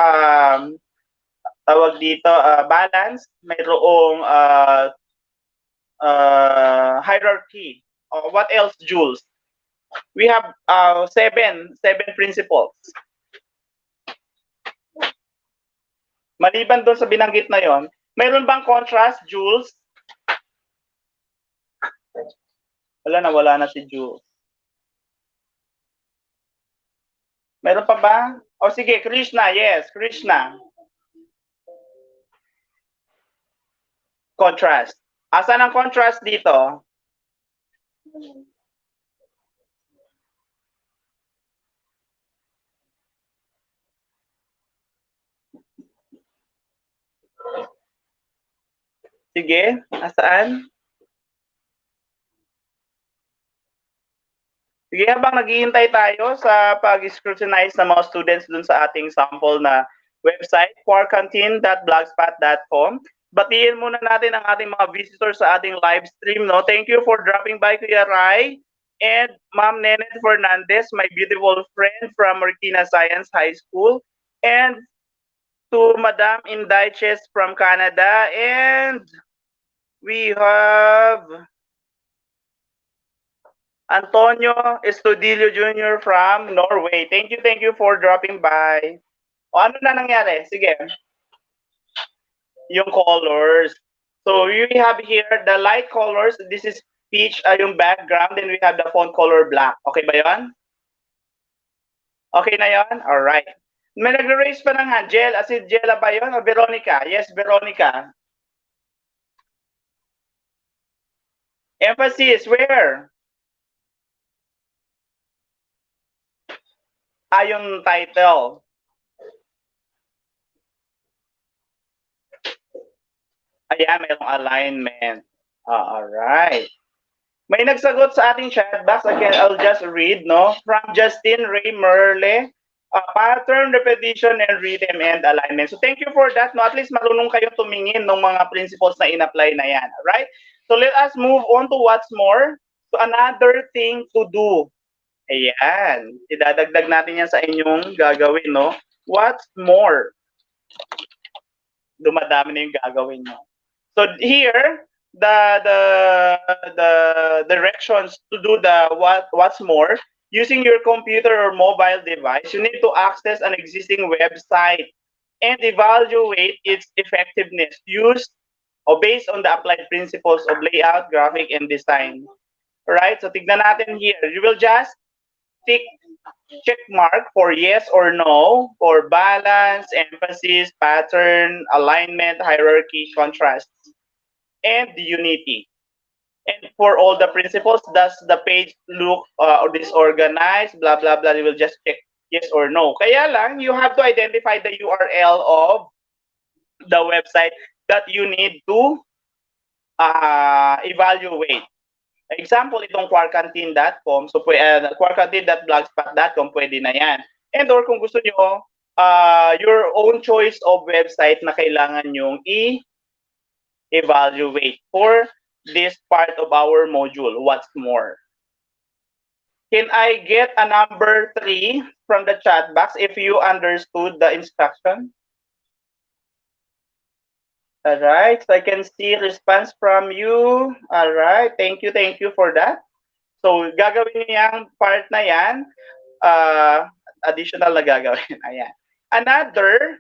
tawag dito, balance, mayroong hierarchy. What else, Jules? We have seven principles. Maliban doon sa binanggit na yon, mayroon bang contrast, Jules? Wala na si Jules. Meron pa ba? O sige, Krishna, yes, Krishna. Contrast. Asan ang contrast dito? Sige, asaan? Sige, habang naghihintay tayo sa pag-scrutinize ng mga students dun sa ating sample na website, quarantine.blogspot.com. Batiin muna natin ang ating mga visitors sa ating live stream. No? Thank you for dropping by, Kuya Rai. And Ma'am Nenet Fernandez, my beautiful friend from Marikina Science High School. And to Madam Indaiches from Canada. And we have Antonio Estudillo Jr. from Norway. Thank you for dropping by. O ano na nangyari? Sige. Yung colors. So we have here the light colors. This is peach, yung background. Then we have the font color black. Okay ba yon? Okay na yon? Alright. May nag-raise pa ng hand. Si Jella ba yun? O Veronica? Yes, Veronica. Emphasis, where? Yung title. Ayan, mayroong alignment. Alright. May nagsagot sa ating chat box. Again, I'll just read, no? From Justin Ray Merle, pattern, repetition, and rhythm and alignment. So thank you for that. No? At least marunong kayo tumingin ng mga principles na in-apply na yan. Alright? So let us move on to what's more. So another thing to do. Ayan. Idadagdag natin yan sa inyong gagawin, no? What's more? Dumadami na yung gagawin nyo. So here, the directions to do the what's more, using your computer or mobile device, you need to access an existing website and evaluate its effectiveness used or based on the applied principles of layout, graphic, and design. Right? So tignan natin here. You will just tick check mark for yes or no for balance, emphasis, pattern, alignment, hierarchy, contrast, and unity. And for all the principles, does the page look disorganized, blah, blah, blah, you will just check yes or no. Kaya lang, you have to identify the URL of the website that you need to evaluate. Example, itong quarantine.com, so quarantine.blogspot.com, pwede na yan. And or kung gusto nyo, your own choice of website na kailangan nyong evaluate for this part of our module, what's more. Can I get a number 3 from the chat box if you understood the instruction? All right, so I can see response from you. All right, thank you for that. So gagawin niyo yung part na yan, additional na gagawin. Ayan. Another,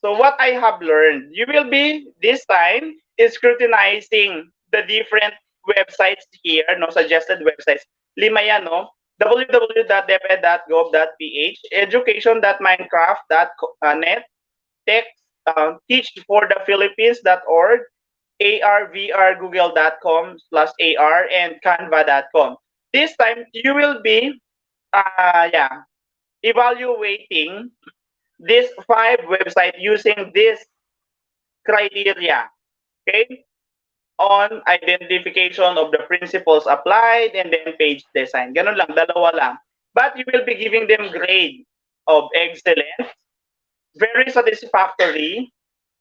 so what I have learned, you will be this time is scrutinizing the different websites here, no, suggested websites. 5 yan, no? www.deped.gov.ph, education.minecraft.net, teachforthephilippines.org, arvrgoogle.com/ar and canva.com. This time, you will be evaluating these 5 websites using this criteria. Okay? On identification of the principles applied and then page design. Ganun lang, dalawa lang. But you will be giving them grade of excellent, very satisfactory,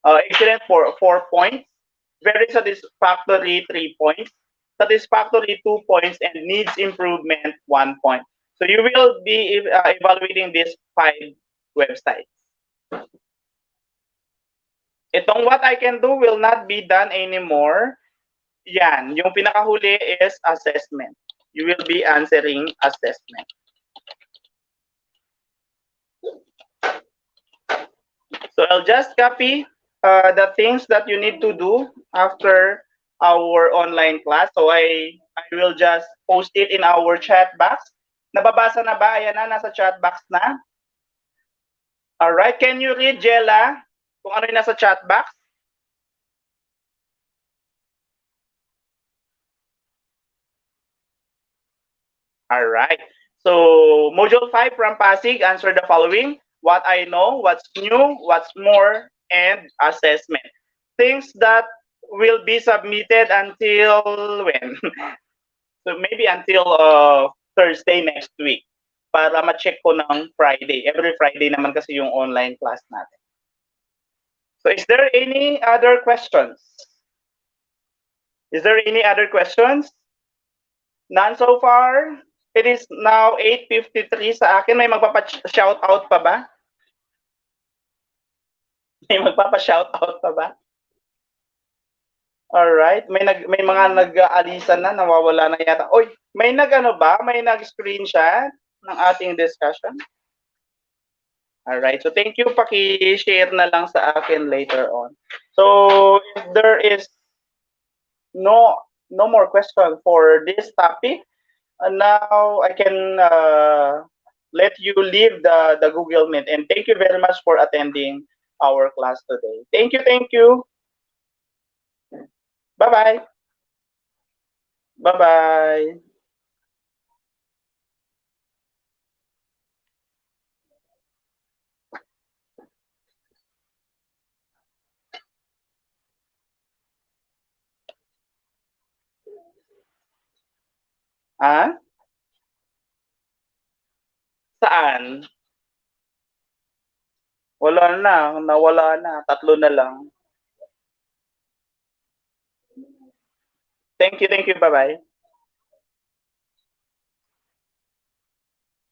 excellent for 4 points, very satisfactory 3 points, satisfactory 2 points, and needs improvement 1 point. So you will be evaluating these 5 websites. Itong what I can do will not be done anymore. Yan, yung pinakahuli is assessment. You will be answering assessment. So I'll just copy the things that you need to do after our online class. So I will just post it in our chat box. Nababasa na ba? Ayan na, nasa chat box na. Alright, can you read, Jella, kung ano yung nasa chat box? Alright. So, Module 5 from Pasig, answer the following. What I know, what's new, what's more, and assessment. Things that will be submitted until when? So, maybe until Thursday next week para ma-check ko ng Friday. Every Friday naman kasi yung online class natin. So, is there any other questions? Is there any other questions? None so far? It is now 8:53 sa akin. May magpapa-shoutout pa ba? May magpapa-shoutout pa ba? Alright. May mga nag-aalisan na, nawawala na yata. Oy, may nag-ano ba? May nag-screenshot ng ating discussion? Alright. So, thank you. Paki-share na lang sa akin later on. So, if there is no more question for this topic, now I can let you leave the Google Meet. And thank you very much for attending our class today. Thank you, thank you. Bye-bye. Bye-bye. Ah? Saan? Wala na, nawala na. 3 na lang. Thank you, bye-bye.